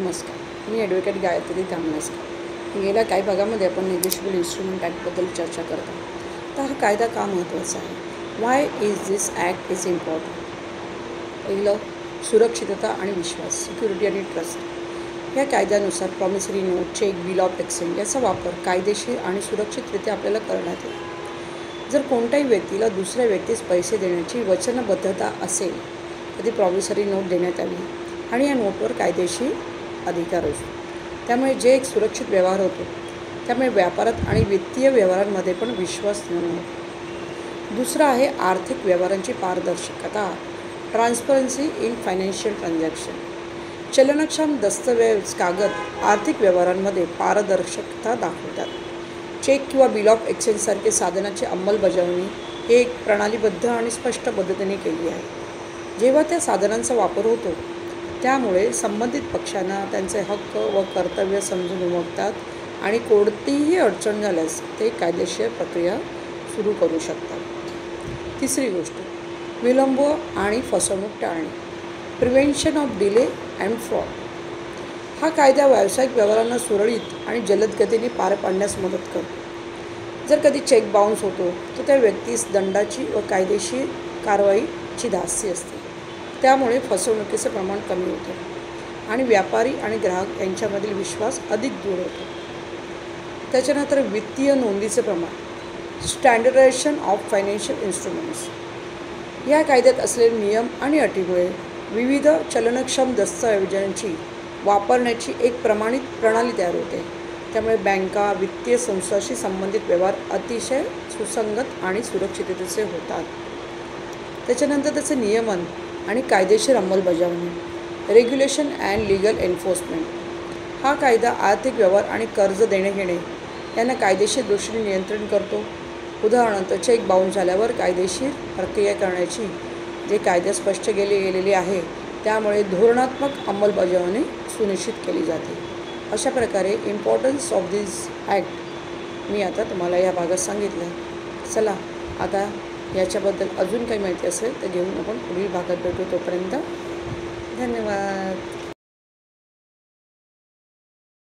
नमस्कार, मी ॲडव्होकेट गायत्री धामणसकर. गेल्या काही भागामध्ये आपण नेगोशिएबल इन्स्ट्रुमेंट ॲक्टबद्दल चर्चा करत आहोत. तर हा कायदा का महत्त्वाचा आहे? Why is this act is important? पहिलं, सुरक्षितता आणि विश्वास, सिक्युरिटी आणि ट्रस्ट. या कायद्यानुसार promissory note, cheque, bill of exchange याचा वापर कायदेशीर आणि सुरक्षितरित्या आपल्याला करण्यात येईल. जर कोणत्याही व्यक्तीला दुसऱ्या व्यक्तीस पैसे देण्याची वचनबद्धता असेल तर ती प्रॉमिसरी नोट देण्यात यावी आणि या नोटवर कायदेशीर अधिकार असतो. त्यामुळे जे एक सुरक्षित व्यवहार होतो, त्यामुळे व्यापारात आणि वित्तीय व्यवहारांमध्ये पण विश्वास निर्माण होतो. दुसरं आहे आर्थिक व्यवहारांची पारदर्शकता, ट्रान्सपरन्सी इन फायनान्शियल ट्रान्झॅक्शन. चलनक्षम दस्तऐवज कागद आर्थिक व्यवहारांमध्ये पारदर्शकता दाखवतात. चेक किंवा बिल ऑफ एक्सचेंजसारखे साधनाची अंमलबजावणी हे एक प्रणालीबद्ध आणि स्पष्ट पद्धतीने केली आहे. जेव्हा त्या साधनांचा वापर होतो त्यामुळे संबंधित पक्षांना त्यांचे हक्क व कर्तव्य समजून उमगतात आणि कोणतीही अडचण झाल्यास ते कायदेशीर प्रक्रिया सुरू करू शकतात. तिसरी गोष्ट, विलंब आणि फसवणूक टाळणे, prevention of delay and fraud. हा कायदा व्यावसायिक व्यवहारांना सुरळीत आणि जलद गतीने पार पाडण्यास मदत करतो. जर कधी चेक बाउन्स होतो तर त्या व्यक्तीस दंडाची व कायदेशीर कारवाईची धास्ती असते. त्यामुळे फसवणुकीचे प्रमाण कमी होते आणि व्यापारी आणि ग्राहक यांच्यामधील विश्वास अधिक दृढ होतो. त्याच्यानंतर वित्तीय नोंदीचे प्रमाण, स्टँडर्डायझेशन ऑफ फायनान्शियल इन्स्ट्रुमेंट्स. या कायद्यात असलेले नियम आणि अटीमुळे विविध चलनक्षम दस्तऐवजांची वापरण्याची एक प्रमाणित प्रणाली तयार होते. त्यामुळे बँका, वित्तीय संस्थांशी संबंधित व्यवहार अतिशय सुसंगत आणि सुरक्षिततेचे होतात. त्याच्यानंतर त्याचे नियमन आणि कायदेशीर अंमलबजावणी, रेग्युलेशन अँड लीगल एन्फोर्समेंट. हा कायदा आर्थिक व्यवहार आणि कर्ज देणे-घेणे यांना कायदेशीर दृष्टीने नियंत्रण करतो. उदाहरणार्थ, चेक बाउन्स झाल्यावर कायदेशीर प्रक्रिया करण्याची जे कायद्यात स्पष्ट गेलेली आहे, त्यामुळे धोरणात्मक अंमलबजावणी सुनिश्चित केली जाते. अशा प्रकारे इम्पॉर्टन्स ऑफ दिस ॲक्ट मी आता तुम्हाला या भागात सांगितलं. चला आता याच्याबद्दल अजून काही माहिती असेल तर घेऊन आपण पुढील भागात भेटू. तोपर्यंत धन्यवाद.